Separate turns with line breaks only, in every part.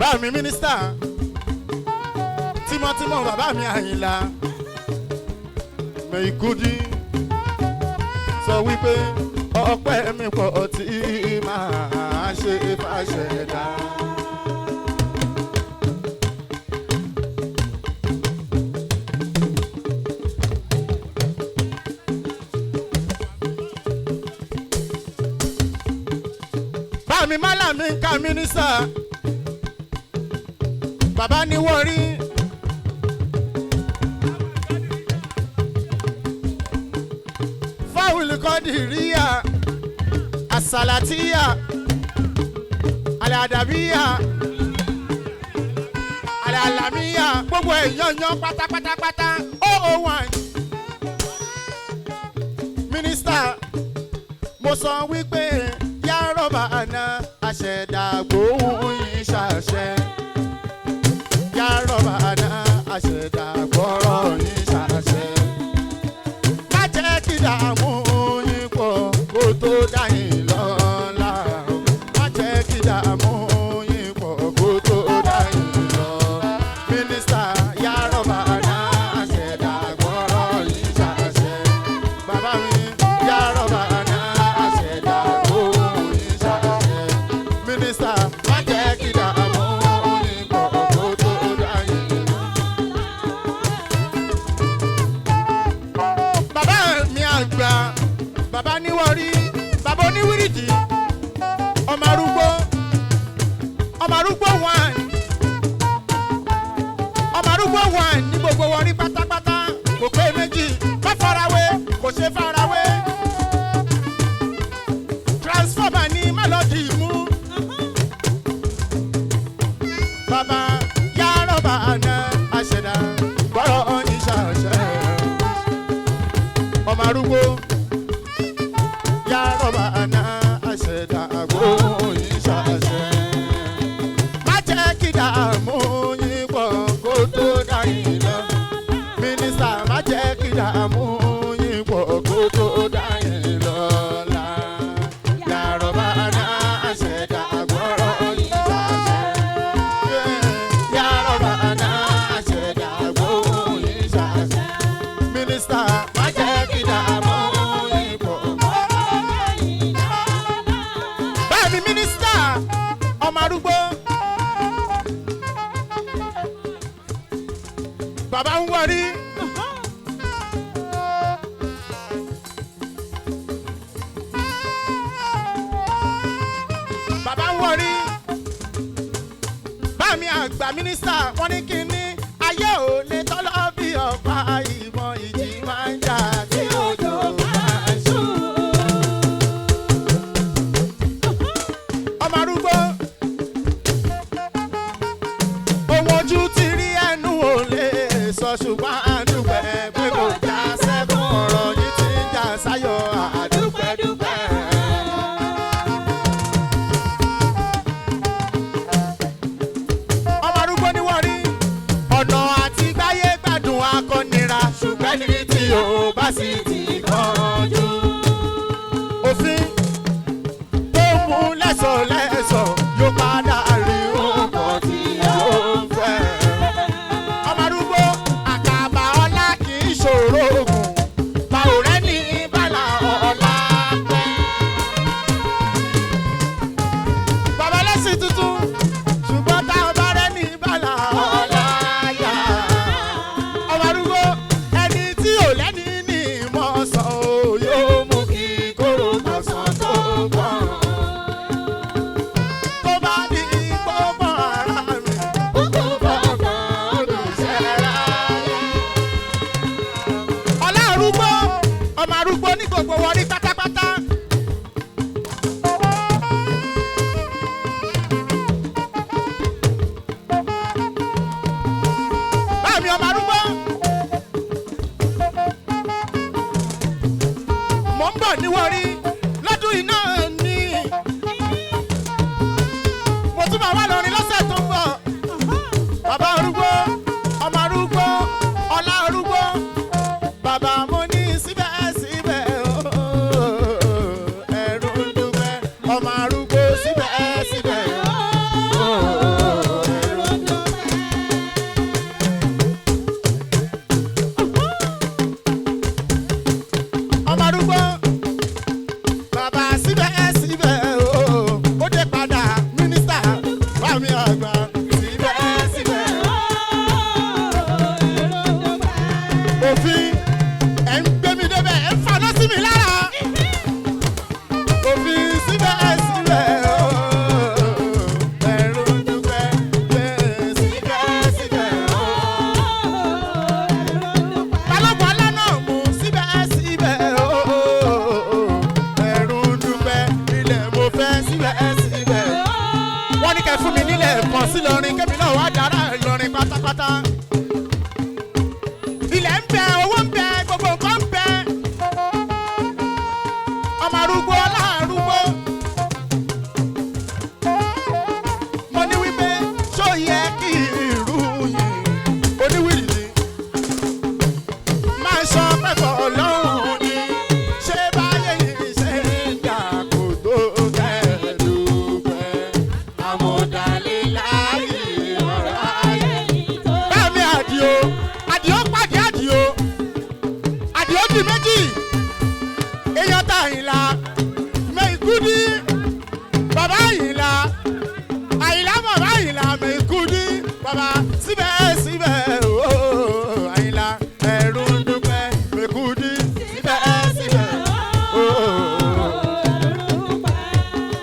bá mi mínísítà tímọ́tímọ́ bàbá mi Àyìnlá Mẹ́ìkúdí sọ wípé ọpẹ́ mi pọ̀ tí màá ṣe fàṣẹdá. Bámi málà mi ń ka mínísítà bàbá ní wọ́rí. Fáwùlì kọ́dìríyà àsàlàtíyà àlàdàbíyà àlàlàmíyà gbogbo èèyàn yan pátápátápátá 001. Mínísítà mo sọ wípé yá rọ́bà àná àṣẹ̀dá gbóhùn yìí ṣàṣẹ. Yá rọ́bà àná àṣẹ̀dá gbọ́rọ̀ yìí ṣàṣẹ. Má jẹ́ kí dààmú yín pọ̀ kó tó dá yín lọ́lá. Má jẹ́ kí dààmú yín pọ̀ kó tó dá yín lọ. Mínísítà yá rọ́bà àná àṣẹ̀dá gbọ́rọ̀ yìí ṣàṣẹ. Bàbá mi yá rọ́bà àná àṣẹ̀dá gbóhùn yìí ṣàṣẹ. Mínísítà má jẹ́ kí dààmú yín pọ̀ kó tó dá yín lọ. Bàbá mi àgbà bàbá níwọ̀rí bàbá oníwírìdì ọmọ arúgbó 1 ọmọ arúgbó 1 ní gbogbo wọn rí pátápátá kò pé méjì má farawé kò ṣe farawé transformer ní mélòdì mú. Bàbá yá rọ́bà àná àṣẹ̀dá gbọ́rọ̀ ní ṣàṣẹ. Ọmọ arúgbó yá rọ́bà àná àṣẹ̀dá gbóhùn yìí ṣàṣẹ. Má jẹ́ kí dààmú yín pọ̀ kó tó dá yín lọ. Mínísítà má jẹ́ kí dààmú yín pọ̀ kó tó dá yín lọ́lá. Yá rọ́bà àná àṣẹ̀dá gbọ́rọ̀ yìí ṣàṣẹ. Yá rọ́bà àná àṣẹ̀dá gbóhùn yìí ṣàṣẹ. Mínísítà má jẹ́ kí dààmú yín pọ̀. Báyìí mínísítà ọmọ arúgbó bàbá ń wọrí. Bàbá ń wọrí. Bámi àgbà mínísítà wọ́n ní kí ní ayé ò lè tọ́lọ́ bí ọ̀pá ìmọ̀ ìjì máa ń jà tí òjò máa ń ṣú. Ọmọ arúgbó ohun ojú ti rí ẹnu ò lè sọ ṣùgbọ́n àdúpẹ́ pé kò já sẹ́kùn ọ̀rọ̀ yìí ti ń jà sáyọ̀ àdúpẹ́ dúpẹ́. Ọmọ arúgbó ni wọ́n rí ọ̀nà àti gbáyé gbádùn akọ́nira ṣùgbọ́n ní tí o bá sì ti kọjú. Òfin tó mú lẹ́sọ̀lẹ́sọ̀ yóò padà rí nǹkan tí yóò fẹ́. Ọmọ arúgbó àkàbà ọlá kì í ṣòro ògùn bá ò rẹ́ ní bàlá ọlá pẹ́. Bàbá lẹ́sìn tuntun ṣùgbọ́n tá a bá rẹ́ ní bàlá ọlá yá. Ọmọ arúgbó ẹni tí ò lẹ́ni ní ìmọ̀ sàn ó yóò mú kí kóró tọ̀sán tó gbọ́n. Tó bá di gbogbo ara mi, gbogbo ọkàn olùṣẹ́ra. Ọlá arúgbó ọmọ arúgbó ní gbogbo wọn rí pátápátá. Báàmì ọmọ arúgbó mò ń bọ̀ níwọ̀rí lọ́dún iná ní. Mo tún máa wá lọrin lọ́sẹ̀ tó ń bọ̀. Bàbá arúgbó ọmọ arúgbó ọlá arúgbó bàbá mo ní síbẹ̀síbẹ̀ ẹ̀rù ń dúpẹ́ ọmọ arúgbó síbẹ̀síbẹ̀ ẹ̀rù ń kàn sí lọrin kébì náà wá dára lọrin pátápátá. ilẹ̀ ń bẹ owó ń bẹ gbogbo nǹkan ń bẹ. ọmọ arúgbó aláàrúgbó. mo ní wípé ṣó yẹ kí irú yìí oníwìrì ni máa sọ pẹ́pọ̀ ọlọ́run ni ṣé báyé yìí ṣe ń dà kó tó kẹ́ẹ̀dùgbẹ́ àmọ̀dálé láàyè ọ̀rọ̀ ayé. báàmì àdìo àdìo pàdé àdìo àdìo di méjì èèyàn ta àyìnlá mẹ́ìkúdí bàbá àyìnlá àyìnlá bàbá àyìnlá mẹ́ìkúdí bàbá síbẹ̀síbẹ̀ ooo àyìnlá ẹ̀rù ń dúpẹ́ mẹ́ìkúdí síbẹ̀síbẹ̀ ooo.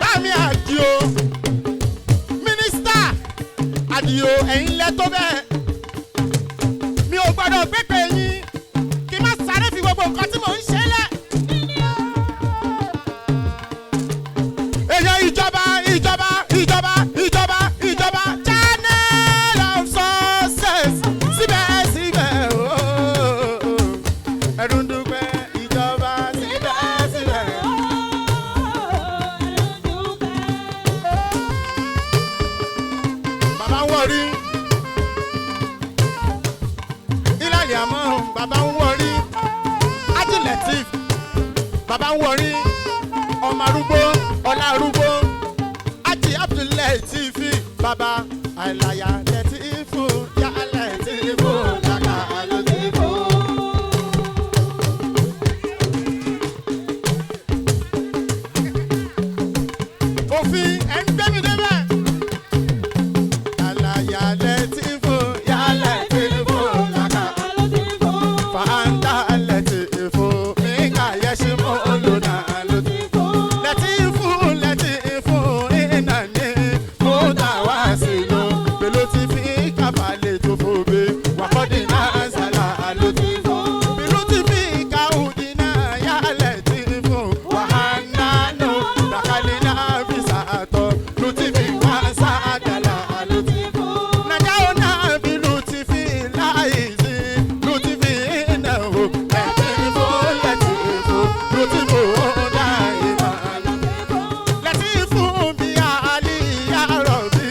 báàmì àdìo mínísítà àdìo ẹ̀yin lẹ tó bẹ́ẹ̀ mi ò gbọ́dọ̀ pépè yín kí n má sáré fi gbogbo nǹkan tí mò ń ṣe lẹ̀. èèyàn ìjọba ìjọba ìjọba ìjọba ìjọba channel of success síbẹ̀síbẹ̀ ooo ẹ̀rù ń dúpẹ́ ìjọba síbẹ̀síbẹ̀. bàbá ń wọrí ìlànà àmọ́ bàbá ń wọrí ajílẹ̀tìf bàbá ń wọrí ọmọ arúgbó ọlá arúgbó ájì abdulateefi bàbá àìláyà lẹ́tìfù yá lẹ́tìfù yàgà lẹ́tìfù. òfin ẹ̀ ń gbé mi débẹ̀. àlàyà lẹ́tìfù yá lẹ́tìfù yàgà fàǹdà lẹ́tìfù mí kà yẹ ṣe mọ́ lónà lẹ́tìfù. lẹ́tìfù lẹ́tìfù iná ní mú tàwa sí lọ pẹ̀lú ti fi kábàlẹ̀ tó fòbe wàkọ́dé náà sàlà lẹ́tìfù. pẹ̀lú ti fi káwùdí náà yá lẹ́tìfù wàhánà nù dàkálẹ̀ náà fi sàtọ̀ lùtìfì wá sàdàlà lẹ́tìfù. nàjà ó náà fi lùtìfì láì sí lùtìfì náà wò lẹ́tìfù lẹ́tìfù lùtìfù láì máa lọ. lẹ́tìfù bí àlì yàrá bí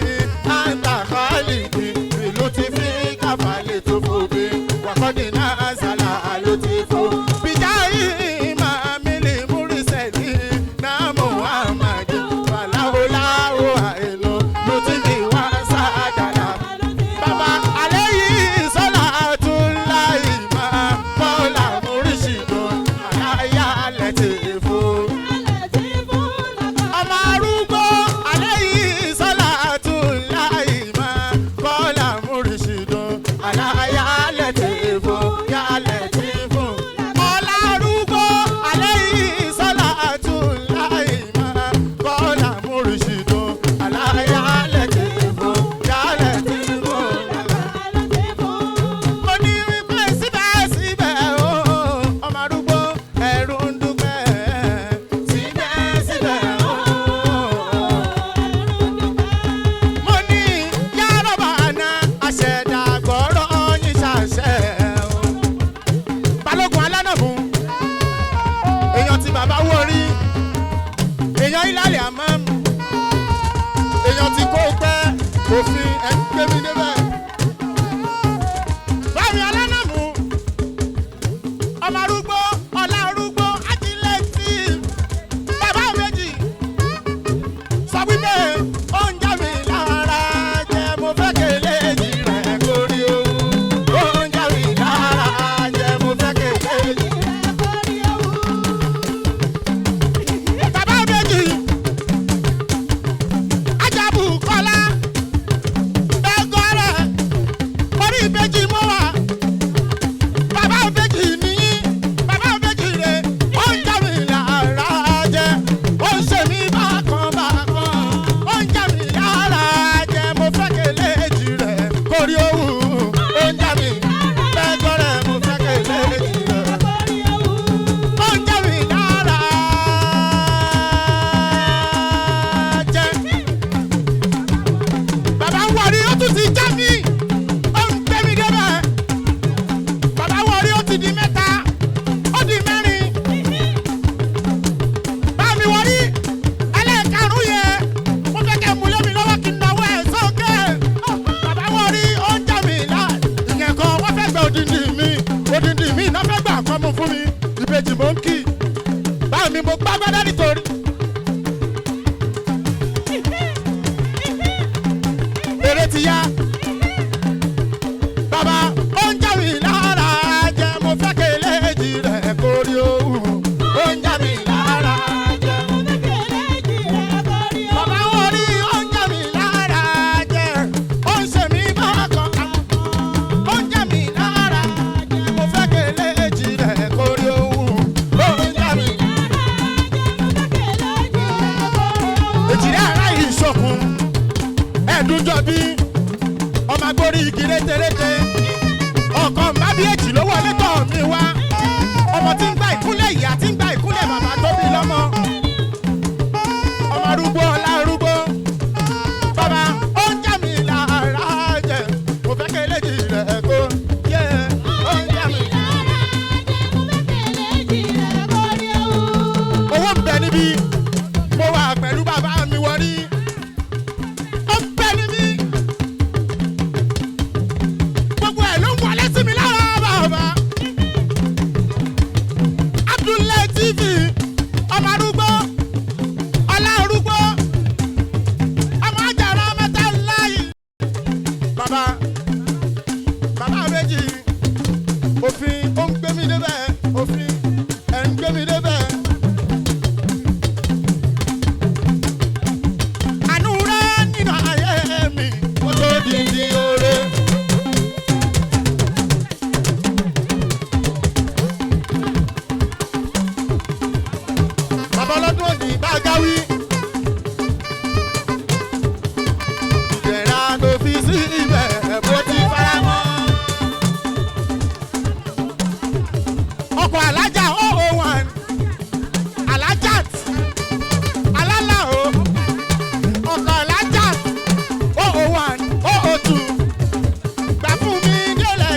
àǹtàkọ́lì bí lùtìfì kábàlẹ̀ tó fòbe wàkọ́dé náà sàlà lùtìfù. bìjà yìí máa mílí múrísẹ̀lì náà Muhammadu fàlàwòláwò àìlọ lùtìfì wá sàdàlà. bàbá alẹ́ yìí sọ́là tún láì máa mọ́là múrísìdùn àláyà lẹ́tìfù. ọmọ arúgbó alẹ́ yìí sọ́là tún láì máa kọ́là múrísìdùn àláyà lẹ́tìfù yá lẹ́tìfù. ọlá arúgbó alẹ́ yìí sọ́là tún láì máa kọ́là múrísìdùn àláyà lẹ́tìfù yá lẹ́tìfù. mo ní wípé síbẹ̀síbẹ̀ ooo ọmọ arúgbó ẹ̀rù ń dúpẹ́ síbẹ̀síbẹ̀ ooo. mo ní yàrá àná àṣẹ̀dá gbọ́rọ̀ yín ṣàṣẹ o. balógun alánàbù èèyàn ti bàbá wọrí èèyàn ìlàlẹ̀ àmọ́ èèyàn ti kó pẹ́ òfin ẹ̀ ń gbé mi débẹ̀. báyìí alánàbù ọmọ arúgbó ọlá arúgbó ajílẹ̀tì bàbá méjì sọ wípé ó ń já mi lára jẹ mo fẹ́ kélé jì rẹ̀ kórí o. ó ń já mi lára jẹ mo fẹ́ kélé jì rẹ̀ kórí o. bàbá méjì ajabu kọ́lá ẹ̀gọ́ mò ń kì bá mi mo gbá gbádá nítorí. èrè ti yá bàbá ó ń jà mí lára jẹ́ mo fẹ́ kélé jì rẹ̀ kórí owó ó ń jà mí lára jẹ́ mo fẹ́ kélé jì rẹ̀ kórí owó. bàbá wọn rí ó ń jà mí lára jẹ́ ó ń ṣe mí bákan ó ń jà mí lára jẹ́ mo fẹ́ kélé jì rẹ̀ kórí owó ó ń jà mí lára jẹ́ mo fẹ́ kélé jì rẹ̀ kórí owó. èjìrẹ́ ara yìí ṣokùn ẹ̀dùn jọ bí ọmọ agbórí igi rétérété ọkàn bábí èjì ló wọlé tọ̀ mí wá ọmọ tí ń gba ìkúnlẹ̀ ìyá tí ń gba ìkúnlẹ̀ bàbá tó bí lọ́mọ ọmọ arúgbó ọlá arúgbó bàbá ó ń jà mí lára jẹ mo fẹ́ kí eléjì rẹ̀ kó yẹ ó ń jà mí lára jẹ mo fẹ́ kí eléjì rẹ̀ kó rí owó. owó ń bẹ níbí mo wà pẹ̀lú bàbá mi wọrí. Bàbá méjì òfin ó ń gbé mi débẹ̀ òfin ẹ̀ ń gbé mi débẹ̀. àánú rẹ nínú ayé mi kó tó di oore. bàbá ọlọ́dún òní bá gáwí. ìjẹ̀ra tó fi sí ibẹ̀ bó ti fara mọ́. ọkọ̀ alájà 001 alájàt alálàó ọkọ̀ alájàt 001 002 gbà fún mi délẹ̀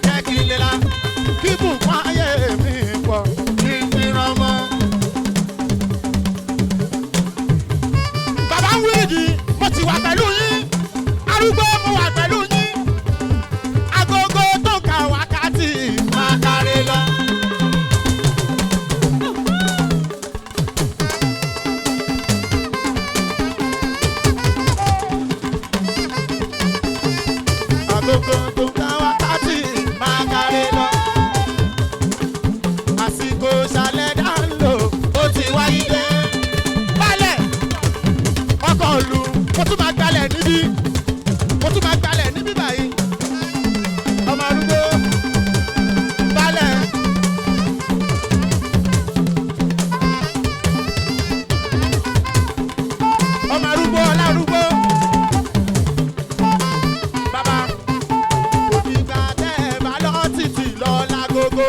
jẹ́ kí n lè la kí bùkún ayé mi pọ̀ kí n fi ràn mọ́. bàbá ń wíìdì mo ti wà pẹ̀lú yín arúgbó mo wà pẹ̀lú yín agogo tó ka wákàtí máa kárí lọ. agogo tó ka wákàtí máa kárí lọ. àsìkò ṣàlẹ̀ dáńlò ó ti wáyé dé. balẹ̀ ọkọ̀ òlu mo tún máa gbalẹ̀ níbí mo tún máa gbalẹ̀ níbí báyìí. ọmọ arúgbó balẹ̀. ọmọ arúgbó ọlá arúgbó. bàbá kò dìgbà tẹ́ ẹ bá lọ títì lọ lágogo.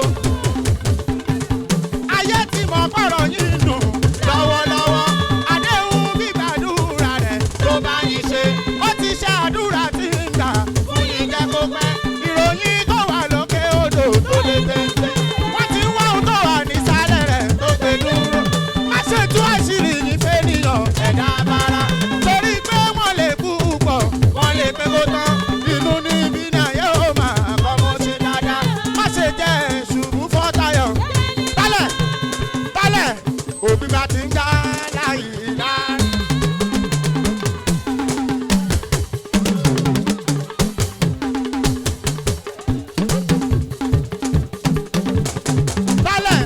ayé tí mo kọ̀rọ̀ yín dùn lọ́wọ́lọ́wọ́. àdéhùn gbígbàdúrà rẹ̀ ló bá yín ṣe. ó ti ṣe àdúrà tí ń gbà fún yín jẹ́ kó pẹ́. ìròyìn tó wà lókè odò tó lè tètè. wọ́n ti wá ohun tó wà nísàlẹ̀ rẹ̀ tó pé dúró. má ṣe tú àṣírí ní fẹ́nìyàn ẹ̀dá abara. torí pé wọ́n lè púpọ̀ wọ́n lè pé kó tán. inú níbí náà yóò máa kọ́ mọ́ ṣe dáadáa. má ṣe jẹ́ ṣubú fọ́tayọ̀. balẹ̀ balẹ̀ òbí bá ti ń já láyé láyé. balẹ̀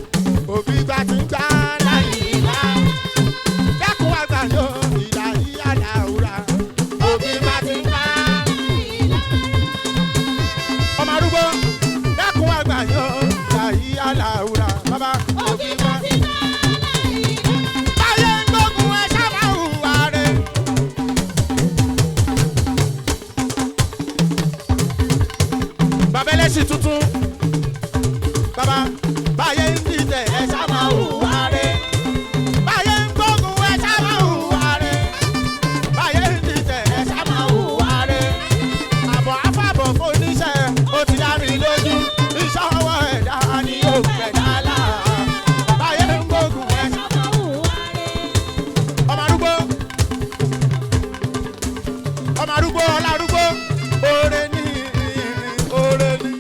òbí bá ti ń já láyé láyé. dákun àgbà yó ìlà yíyá làwùrà. òbí bá ti ń já ọmọ arúgbó dákun àgbà yó ìlà yíyá làwùrà. bàbá òbí bá ti ń já báyé ń gbógun ẹ sábà hùwà rẹ̀. bàbá ẹlẹ́sìn tuntun bàbá báyé ń dìtẹ̀ ẹ sábà hùwà rẹ̀. báyé ń gbógun ẹ sábà hùwà rẹ̀. báyé ń dìtẹ̀ ẹ sábà hùwà rẹ̀. àbọ̀ afábọ̀ fóníṣẹ́ ó ti dá mi lójú. iṣẹ́ ọwọ́ ẹ̀dá ni yóò gbẹ̀dá láà. báyé ń gbógun ẹ sábà hùwà rẹ̀. ọmọ arúgbó ọlá arúgbó oore ní oore ní.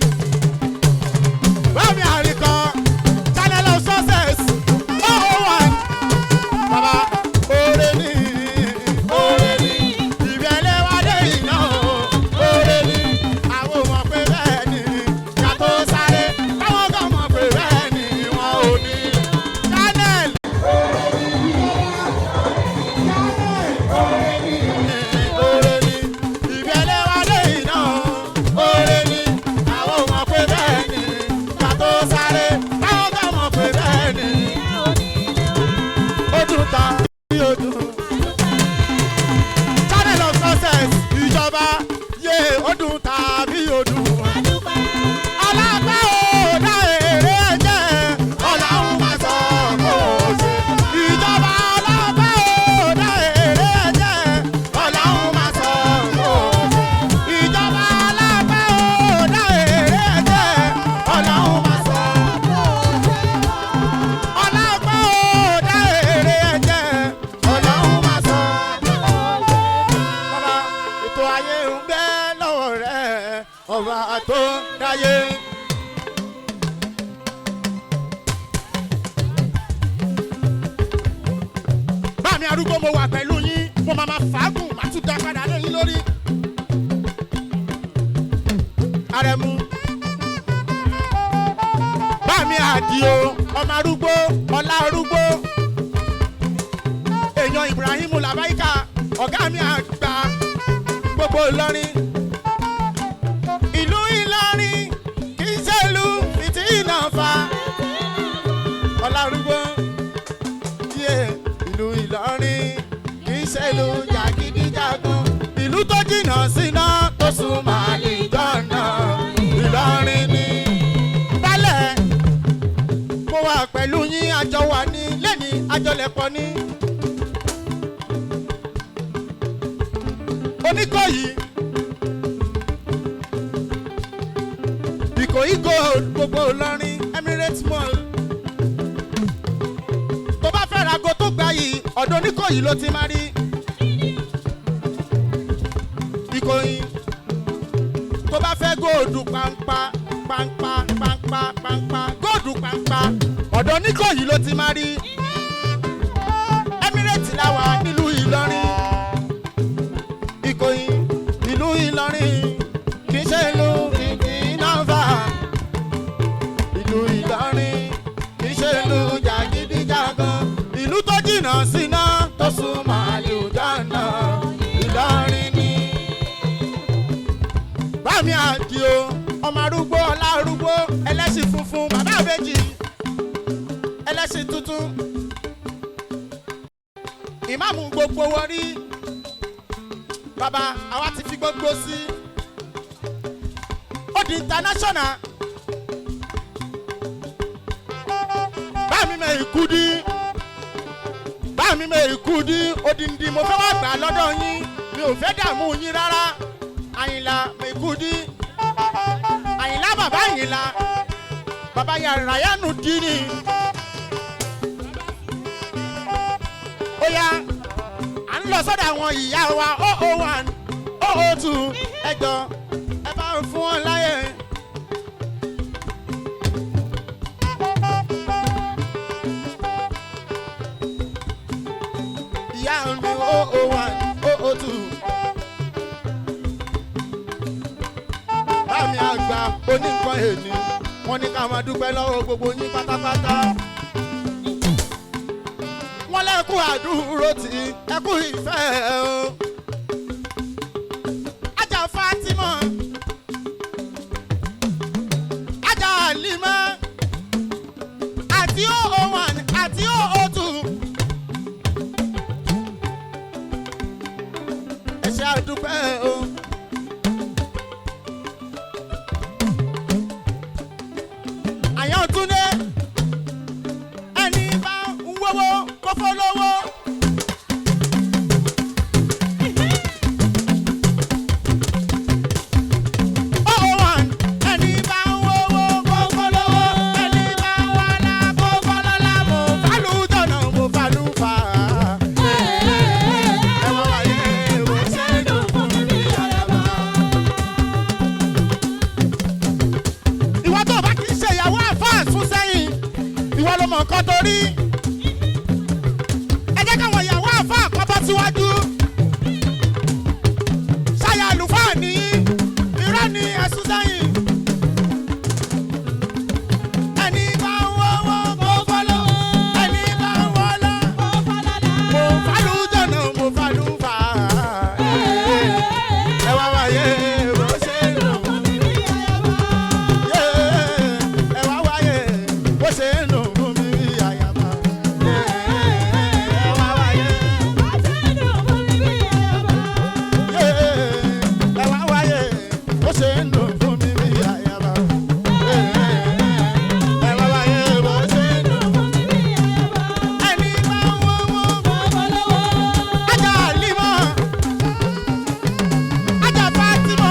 ètò ayé ń bẹ lọ́wọ́ rẹ̀ ọba tó dáyé. Báàmì arúgbó mo wà pẹ̀lú yín mo máa fàágùn má tún dá padà lẹ́yìn lórí. Àrẹ̀mú. Báàmì Àdìo ọmọ arúgbó ọlá arúgbó. Èèyàn Ibrahim Labaika ọ̀gá mi àgbà gbogbo Ìlọrin. Ìlú Ìlọrin kì í ṣe ìlú fìtínà fa. Ọlá arúgbó. Ìlú Ìlọrin kì í ṣe ìlú jàgídíjàgan. Ìlú tó jìnnà síná tó súnmọ́ àlìjọ́nà Ìlọrin ni. Bálẹ̀ mo wà pẹ̀lú yín àjọ wà ní lẹ́ni àjọlẹ̀pọ̀ ní. Oníkòyí Ìkòyí gold gbogbo Ìlọrin Emirates Mall. Tó bá fẹ́ rago tó gbà yìí ọ̀dọ̀ Oníkòyí ló ti máa rí. Ìkòyí tó bá fẹ́ góòdù pàǹpà pàǹpà pàǹpà pàǹpà góòdù pàǹpà ọ̀dọ̀ Oníkòyí ló ti máa rí. Emirates la wà nílùú Ìlọrin. Ìkòyí ìlú Ìlọrin kì í ṣe ìlú ìdínàfà. Ìlú Ìlọrin kì í ṣe ìlú jàgídíjàgan. Ìlú tó jìnnà síná tó súnmọ́ àlùjọ́nà Ìlọrin ni. Báàmì Àdìo ọmọ arúgbó ọlá arúgbó ẹlẹ́sìn funfun bàbá àbẹ́jì ẹlẹ́sìn tuntun. Ìmáàmù gbogbo wọrí. Bàbá àwa ti fi gbogbo sí. Ó di international. Báàmì mẹ́ ìkúdí. Báàmì mẹ́ ìkúdí. Odindi mo fẹ́ wá gbà lọ́dọ̀ yín. Mi ò fẹ́ dààmú yín rárá. Àyìnlá mẹ́ ìkúdí. Àyìnlá bàbá Àyìnlá. Bàbá yàrá yánu dínì. Ó yá. Lọ sọ́dọ̀ àwọn ìyá wa 001 002 ẹjọ́ ẹ bá ń fún wọn láyè. Ìyá mi 001 002. Báàmì àgbà oníkan èní wọ́n ní ká máa dúpẹ́ lọ́wọ́ gbogbo yín pátápátá. Wọ́n lẹ́kú àdúró tí ẹkú ìfẹ́ o. Ajá Fatima, Ajá Halima, àti 001 àti 002. Ẹ ṣé àdúpẹ́ o. Àyàntúndé ẹni bá ń wọ́wọ́ kó fọ́lọ́wọ́. Nǹkan torí ẹ jẹ́ káwọn ìyàwó àfáà kan bọ́ síwájú. Ṣáyà àlùfáà ní irọ́ ní ẹ̀sùn sẹ́yìn. Ẹni bá ń wọ́wọ́ mo fọ́lọ́, ẹni bá ń wọ́lọ́ mo fàlù jọ̀nà mo fàlù fà. Ẹ wá wáyé bó ṣe lò fún mi ní ayaba. Ẹ wá wáyé bó ṣe lò. Fatima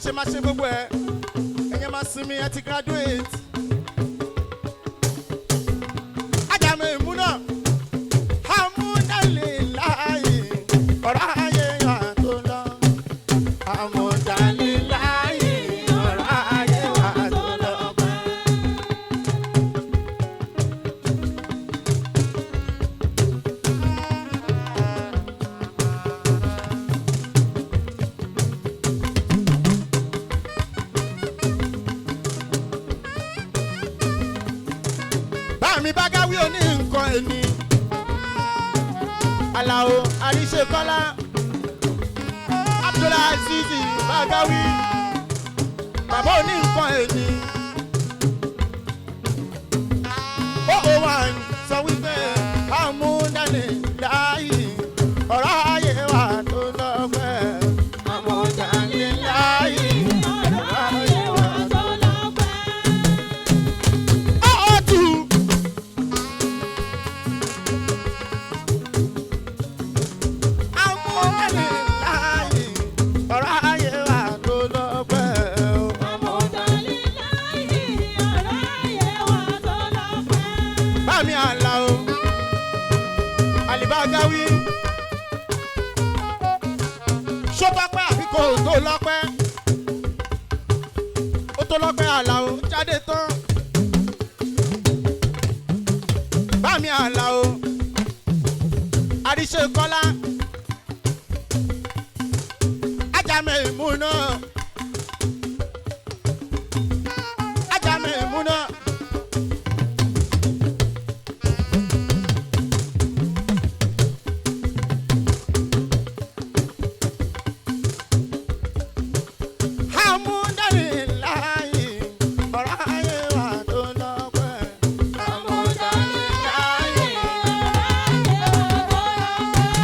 ṣe máa ṣe gbogbo ẹ̀ ẹ̀yẹ́ máa sinmi ẹ ti graduate. Ájàmọ̀ ìmúná amúdálélàyé ọ̀rọ̀ ayé wa tó lọ. Amúdálélàyé ọ̀rọ̀ ayé wa tó lọ. Bámi Bágáwí oní nǹkan ẹni. Alao Àríṣekọ́lá Abdulaziz Bágáwí bàbá oní nǹkan ẹni. OO1 sọ wípé amúdálélàyé ọ̀rọ̀ ayé wa tó lọ́pẹ́. Amúdálélàyé ọ̀rọ̀ ayé wa tó lọ́pẹ́. Olotu amúdálélàyé ọ̀rọ̀ ayé wa tó lọ́pẹ́. Bámi Alao Alibágáwí ṣó tọ́pẹ́ àbí kò tó lọ́pẹ́? Ó tó lọ́pẹ́ Alao jáde tán. Bámi Alao Àríṣekọ́lá Ájàmọ̀ ìmúná Ájàmọ̀ ìmúná. Amúdálélàyé ọ̀rọ̀ ayé wa tó lọ́pẹ́. Amúdálélàyé ọ̀rọ̀ ayé wa tó lọ́pẹ́.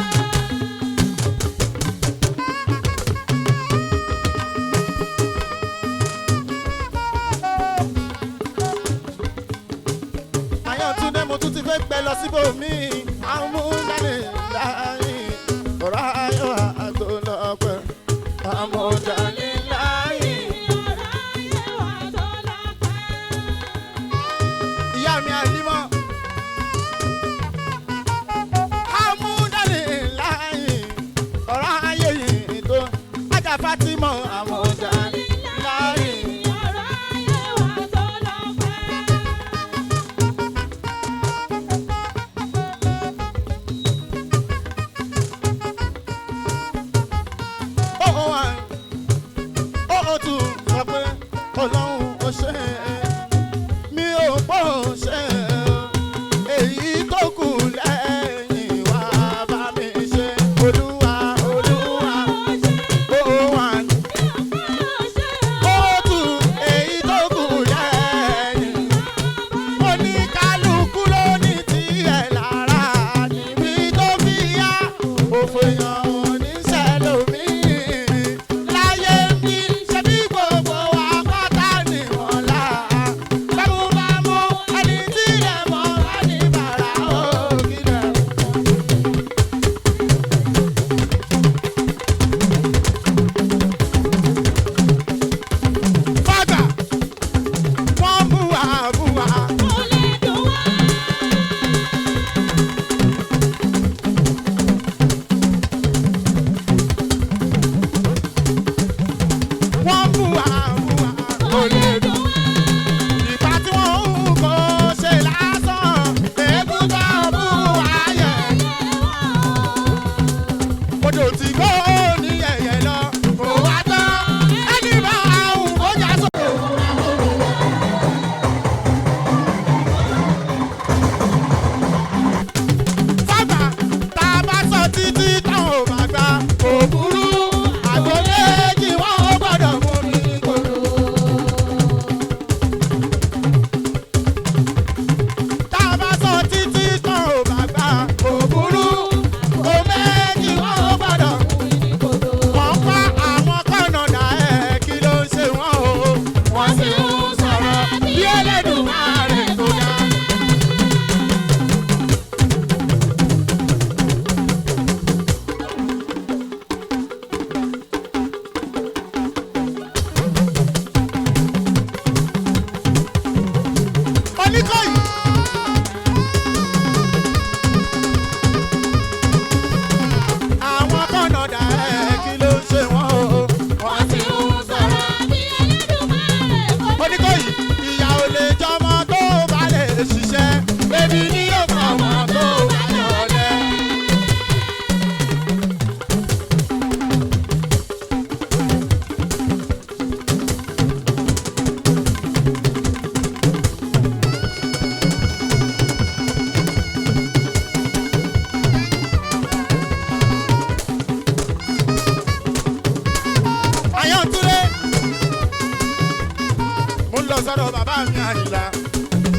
sọ̀rọ̀ bàbá mi Àyìnlá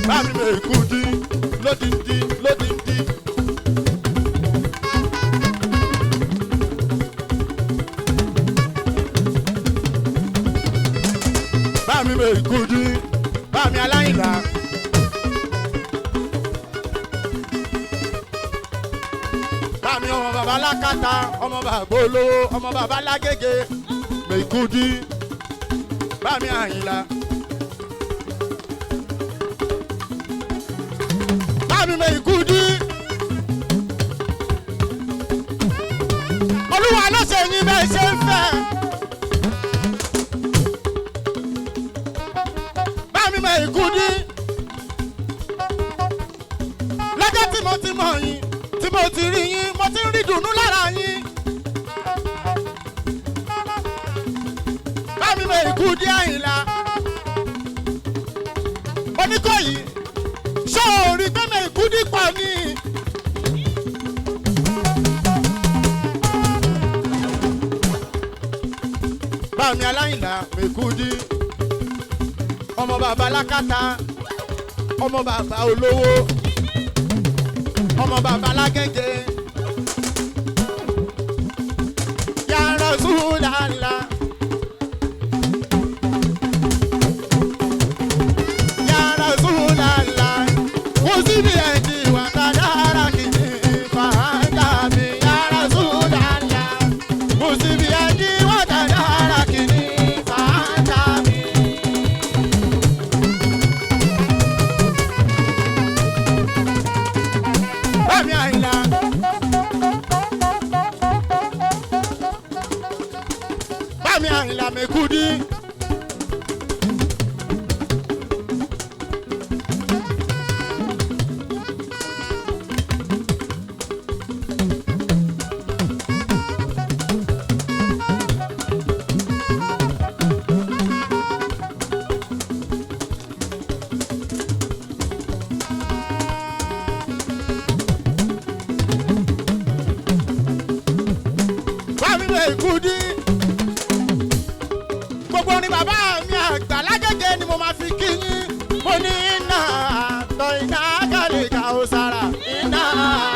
bá mi mè kú dí lódìndí lódìndí. bá mi mè kú dí bá mi Aláyìnlá. bá mi ọmọ bàbá Lákàtà ọmọ bàbá Olówó ọmọ bàbá Lágége mè kú dí bá mi Àyìnlá. mi mè kú dí. Olúwa ló ṣe yín bẹ́ẹ̀ ṣe ń fẹ́. bá mi mè kú dí. lọ́jọ́ tí mo ti mọ̀ yín tí mo ti rí yín mo ti ń rí dùnú lára yín. bá mi mè kú dí Àyìnlá. Oníkòyí sóòrì tẹ́lẹ̀ ìkúdí pa ni. Bámi Aláyìnlá Mèkúdí ọmọ bàbá Lákàtà ọmọ bàbá Olówó ọmọ bàbá Lágége Ya Rasulallah. Mèkúdí. Bámi Mèkúdí. Gbogbo ni bàbá mi àgbà Lágége ni mo máa fi kí yín. Mo ní iná àtọ̀ iná kálí ká ó sára. Iná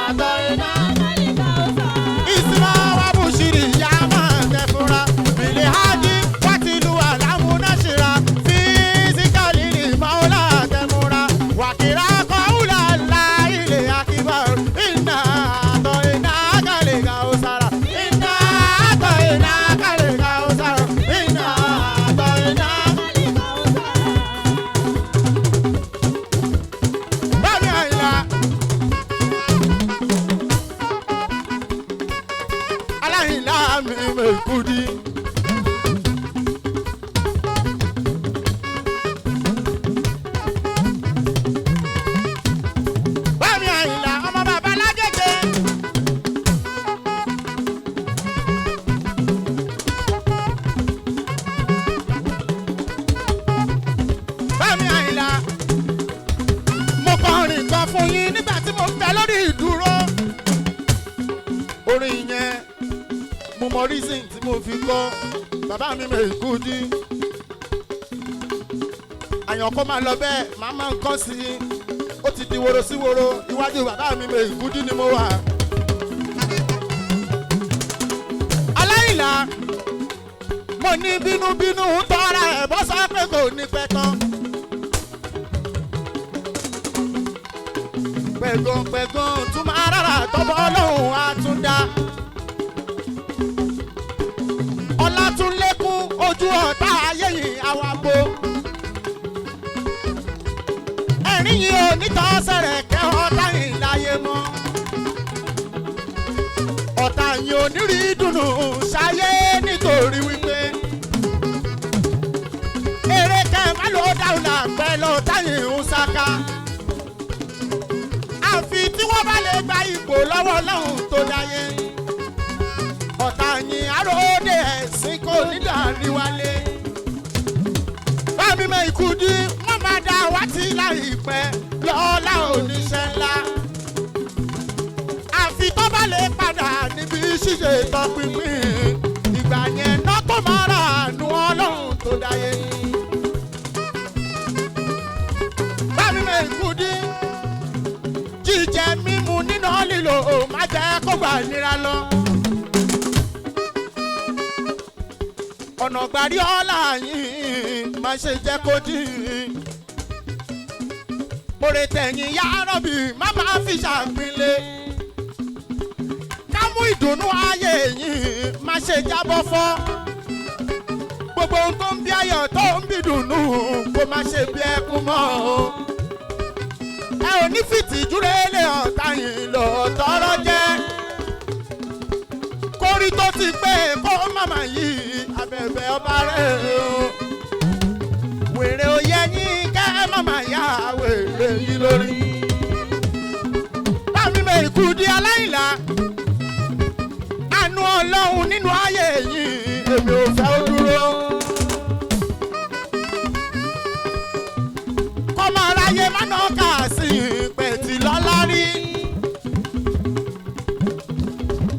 àtọ̀ iná kálí ká ó sára. Ìsìnmá wa bù ṣìrì ìyá máa tẹ fúnra. Bìlì hájí wá ti lu àlámú náà ṣìra. Físíkàlì ni Màólà tẹ̀múra. Wàkìrá kọ́ wúlà ńlá ilé akíbá. Iná àtọ̀ iná kálí ká ó sára. Iná àtọ̀ iná kálí ká ó sára. Iná Aláyìnlá mi Mèkúdí. Bámi Àyìnlá ọmọ bàbá Lágége. Bámi Àyìnlá mo kọrin kan fún yín nígbà tí mo ń bẹ lórí ìdúró. Orin yẹn mo mọ reason tí mo fi kọ bàbá mi Mèkúdí. Àyàn kó máa lọ bẹ́ẹ̀ màá máa ń kọ́ sí i. Ó ti di woro sí woro iwájú bàbá mi Mèkúdí ni mo wà. Aláyìnlá mo ní bínúbínú tọ́ra ẹ̀ bọ́ sọ pé kò ní pẹ́ tán. Pẹ̀gàn tún máa rárá tọ́bọ̀ Ọlọ́run á tún dá. Ọlá tún lékún ojú ọ̀tá ayé yìí àwàbò. Ẹ̀rín yìí ò ní tọ́ sẹ̀rẹ̀ kẹ́ ọ̀tá yìí láyé mọ́. Ọ̀tá yìí ò ní rí dùnú ṣayé nítorí wípé eré kẹ́ má ló dáhùn làpẹ́ lọ́tá yìí ń sáká. Àfi tí wọ́n bá lè gba ipò lọ́wọ́ Ọlọ́run tó dáyé. Ọ̀tá yìí àròdé ẹ̀sìn kò ní dàrí wálé. Bámi Mèkúdí wọ́n máa dá wá tí láìpẹ́ lọ́lá oníṣẹ́ ńlá. Àfi tó bá lè padà níbi ṣíṣe tọpinpin. Ìgbà yẹn náà tó máa rà àánú Ọlọ́run tó dáyé. bá nira lọ. ọ̀nà gbàrí ọ̀la yìí má ṣe jẹ́ kó dín. oore tẹ̀yìn yá rọ̀bì má máa fi ṣàpínlẹ̀. ká mú ìdùnnú ayé yìí má ṣe jábọ́ fọ́. gbogbo ohun tó ń bí ayọ̀ tó ń bí dùnnú kó má ṣe bí ẹkún mọ́ o. ẹ ò ní fìtìjú rélé ọ̀tá yìí lọ tọrọ jẹ́. kórí tó ti pé kó màmá yìí abẹ́bẹ́ ọba rẹ̀ o. wèrè òye yín kẹ́ màmá yá wèrè yìí lórí. bámi mi kú di aláìlá. àánú ọlọ́run nínú ayé yìí èmi ò fẹ́ ó dúró. kọ́mọ aráyé má nà ká sí pẹ̀tì lọ́lá rí.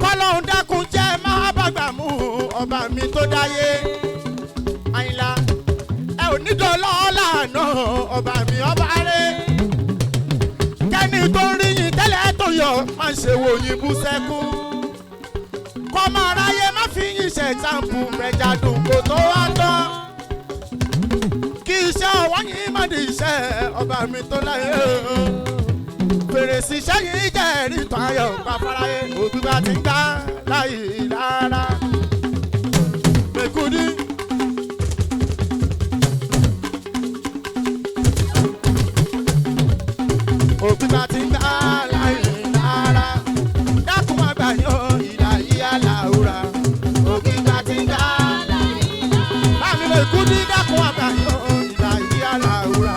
kọ́lọ́hún dákun jẹ́ máa bàgbà mú ọba mi tó dáyé. àyìnlá ẹ ò ní dọ́lọ́ọ̀lá náà ọba mi ọba rẹ̀. kẹ́ni tó ń rí yín tẹ́lẹ̀ tó yọ máa ṣe wo yín bú sẹ́kù. kọ́mọ aráyé má fi yín ṣe ṣàǹpù rẹ̀jà dùn kó tó wá tán. kí iṣẹ́ ọwọ́ yín má di iṣẹ́ ọba mi tó láyé. fèrèsé iṣẹ́ yìí jẹ́ ẹ̀rí tán ayọ̀ pàfàráyé. òbí bá ti ń gbá láyé rárá. mẹ́kúndí. òbí bá ti ń gbá láyé rárá. dákun àgbà yan ìlà yìí aláwùrà. òbí bá ti ń gbá láyé rárá. bámi mẹ́kúndí dákun àgbà yan ìlà yìí aláwùrà.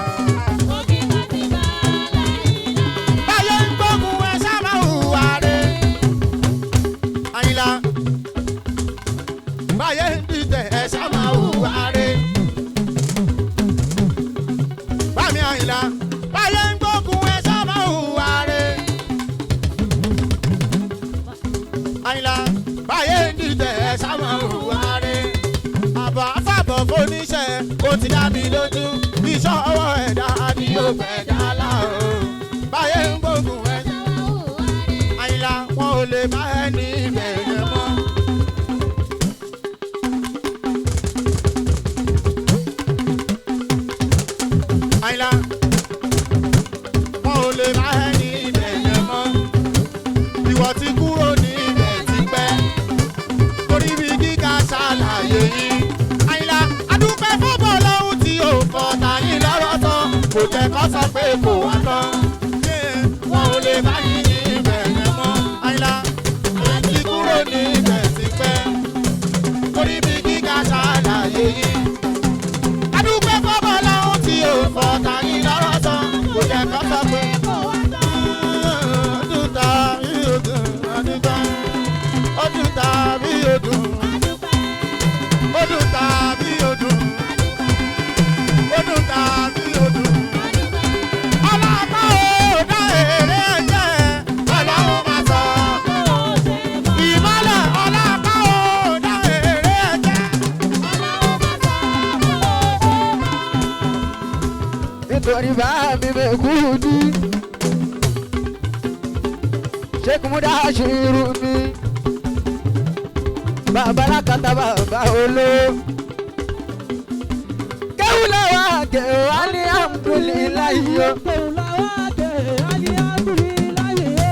báyé ń gbógun ẹ sábà hùwà rẹ̀. àyìnlá báyé ń dìtẹ̀ ẹ sábà hùwà rẹ̀. bámi àyìnlá báyé ń gbógun ẹ sábà hùwà rẹ̀. àyìnlá báyé ń dìtẹ̀ ẹ sábà hùwà rẹ̀. àbọ̀ àfàbọ̀ fóníṣẹ́ ó ti dá mi lójú. iṣẹ́ ọwọ́ ẹ̀dá ni yóò fẹ́ dá láàrú. báyé ń gbógun ẹ sábà hùwà rẹ̀. àyìnlá wọn ò lè bá ẹni bẹ̀rẹ̀ mọ́. àyìnlá wọn ò lè bá ẹni bẹ̀rẹ̀ mọ́. ìwọ ti kúrò níbẹ̀ tipẹ́. torí bí gíga ṣàlàyé yìí. àyìnlá adúpẹ́ fọ́bọ̀ lọ́hùn tí ò fọ́ tàyín lọ́rọ̀ tán. kò jẹ́ kó sọ pé kò wá tán. wọn ò lè bá yín níbẹ̀ mọ́. àyìnlá ẹ ti kúrò níbẹ̀ tipẹ́. torí bí gíga ṣàlàyé yìí. adúpẹ́ fọ́bọ̀ lọ́hùn tí ò fọ́ tàyín lọ́rọ̀ tán. kò jẹ́ kó sọ pé kò wá tán. ọdún tàbí ọdún ọdún ọdún tàbí ọdún ọdún tàbí ọdún ọdún tàbí ọdún. ọlọ́pàá ò dá èrè jẹ́ ọlọ́run máa sọ. ìmọ̀lẹ̀ ọlọ́pàá ò dá èrè jẹ́ ọlọ́run máa sọ. nítorí bá mi Mẹ́kúndí Sheikh Mudashiru mi bàbá lákàtà bàbá olówó. kéwùlà wà kẹ́ alihamudulilayi yo. kéwùlà wà kẹ́ alihamudulilayi yo.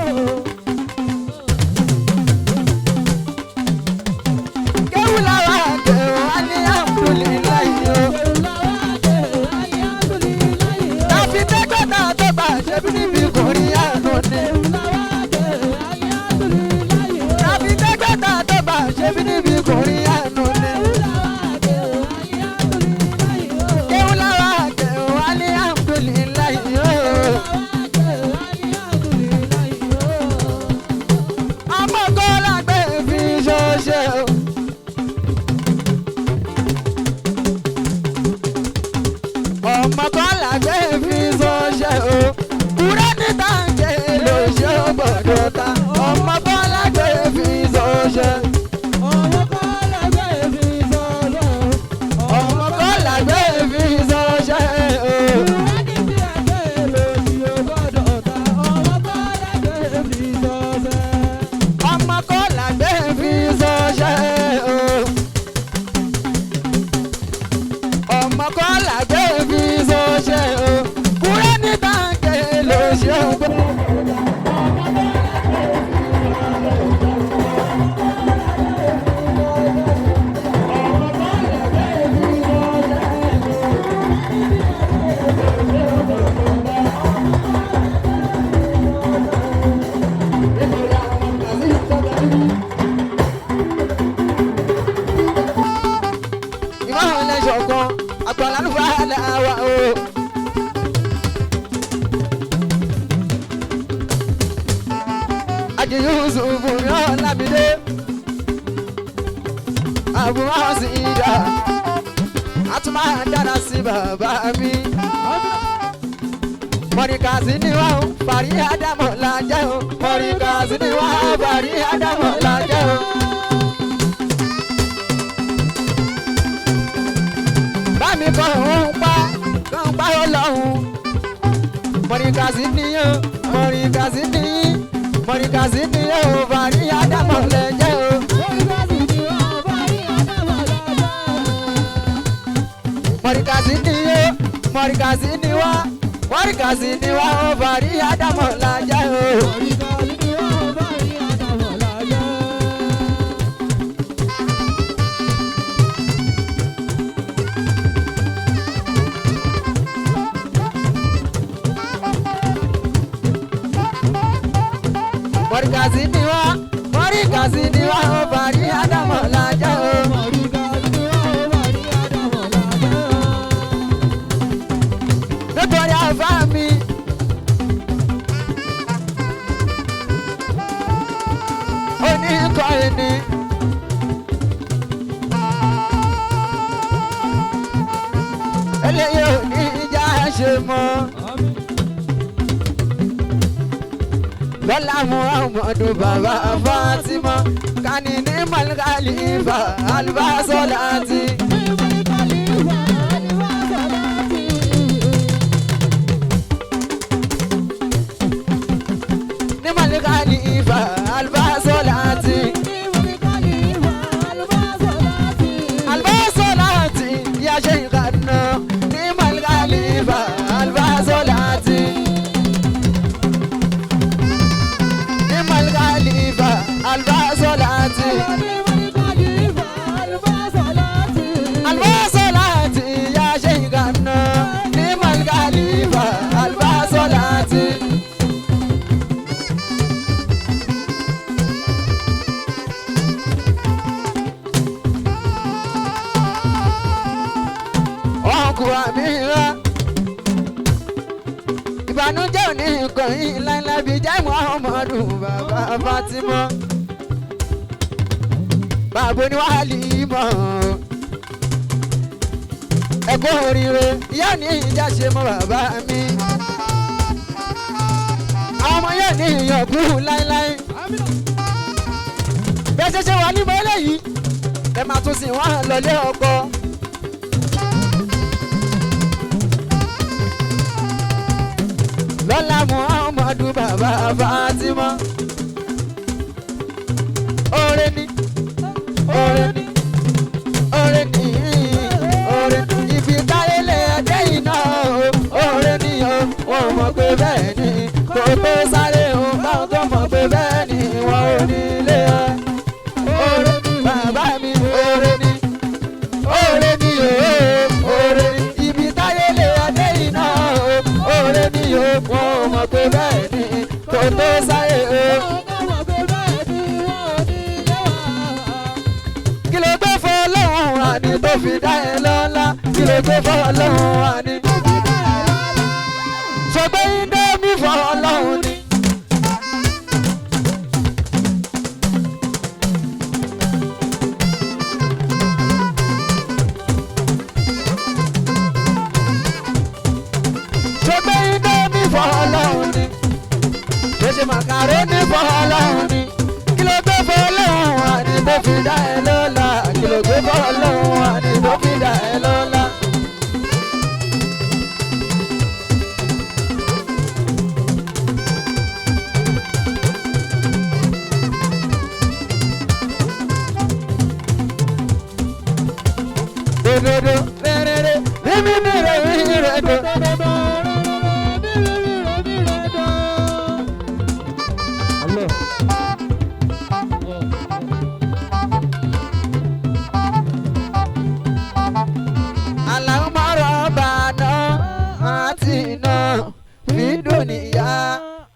kéwùlà wà kẹ́ alihamudulilayi yo. kéwùlà wà kẹ́ alihamudulilayi yo. tàbí tẹ́gbẹ́ta tó bá ṣe bí níbi kò rí àánú ni. kéwùlà wà kẹ́ alihamudulilayi yo. tàbí tẹ́gbẹ́ta tó bá ṣe bí níbi kò rí àánú ni. kéwùlà wà kẹ́ alihamudulilayi yo. ọmọ kọ́lá gbé fi ṣọṣẹ́ o. ọmọ kọ́lá gbé fi ṣọṣẹ́ o. kúrẹ́ níta ń jẹ́ lóṣù gbọ́dọ̀ ta. ọmọ kọ́lá gbé fi ṣọṣẹ́. ọmọ kọ́lá
Aji Yusuf mi Ọlámídé Abu Azida Atuma dára sí bàbá mi. Mọ̀ríkàsí ni wá o, Fàrí Ádámọ̀ la jẹ́ o. Mọ̀ríkàsí ni wá o, Fàrí Ádámọ̀ la jẹ́ o. Bámi kọ́ òun pa Ọlọ́run. Mọ̀ríkàsí ni o, Mọ̀ríkàsí ni Mọ̀ríkàsí ni o, Fàrí Ádámọ̀ la jẹ́ o. Mọ̀ríkàsí ni o, Mọ̀ríkàsí ni wá. Mọ̀ríkàsí ni wá o, Fàrí Ádámọ̀ la jẹ́ o. Mọ̀ríkàsí ni wá, Mọ̀ríkàsí ni wá o, Fàrí Ádámọ̀ la jẹ́ o. Nítorí àfá mi. Oníkọ́ ẹni. Eléyìí ò ní ìjà ṣe mọ́. Lọ́lá Muhammadu bàbá Fátímà. Kani ní Khalifa Al-Basolati. Khalifa Al-Basolati. Al-Basolati ya Shaykhana Nimal Khalifa Al-Basolati. Nimal Khalifa Al-Basolati. Al-Basolati ya Shaykhana Nimal Khalifa Al-Basolati. Ìbànújẹ́ ò ní nǹkan yìí láíláí bí jẹ́ Muhammadu bàbá Fátímà. Bàbá ni Walimo. Ẹ̀kọ́ oríire ìyá ní ìjà ṣe mọ́ bàbá mi. Àwọn ọmọ yóò ní ìyànkú láíláí. Bẹ́ẹ̀ ṣe ṣe Walimo eléyìí ẹ máa tún sìn wọ́n lọlé ọkọ. Lọ́lá Muhammadu bàbá Fátímà. Oore ni, oore ni, oore ni, oore ni. Ibi táyélé ẹdẹ iná o, oore ni o. Wọ́n mọ̀ pé bẹ́ẹ̀ ni, kò tó sáré o. Báwọn tó mọ̀ pé bẹ́ẹ̀ ni, wọ́n ò ní lé ẹ. Oore ni bàbá mi, oore ni, oore ni o, oore ni. Ibi táyélé ẹdẹ iná o, oore ni o. Wọ́n mọ̀ pé bẹ́ẹ̀ ni, kò tó sáré o. Kí ló gbé fún Ọlọ́run àní tó fi dá ẹ lọ́lá? Kí ló gbé fún Ọlọ́run àní tó fi dá ẹ lọ́lá? Ṣọgbẹ́ Indomie fún Ọlọ́run ni. Ṣọgbẹ́ Indomie fún Ọlọ́run ni. Ṣé màkàrónì fún Ọlọ́run ni. Kí ló gbé fún Ọlọ́run àní tó fi dá ẹ lọ́lá? Kí ló gbé fún Ọlọ́run àní tó fi dá ẹ lọ́lá? Dododo, rere, mímí rere do. Allahumma rabbana atina fid dunya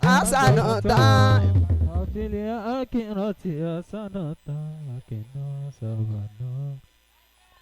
hasanatan
وفي الآخرة حسنة وقنا عذاب النار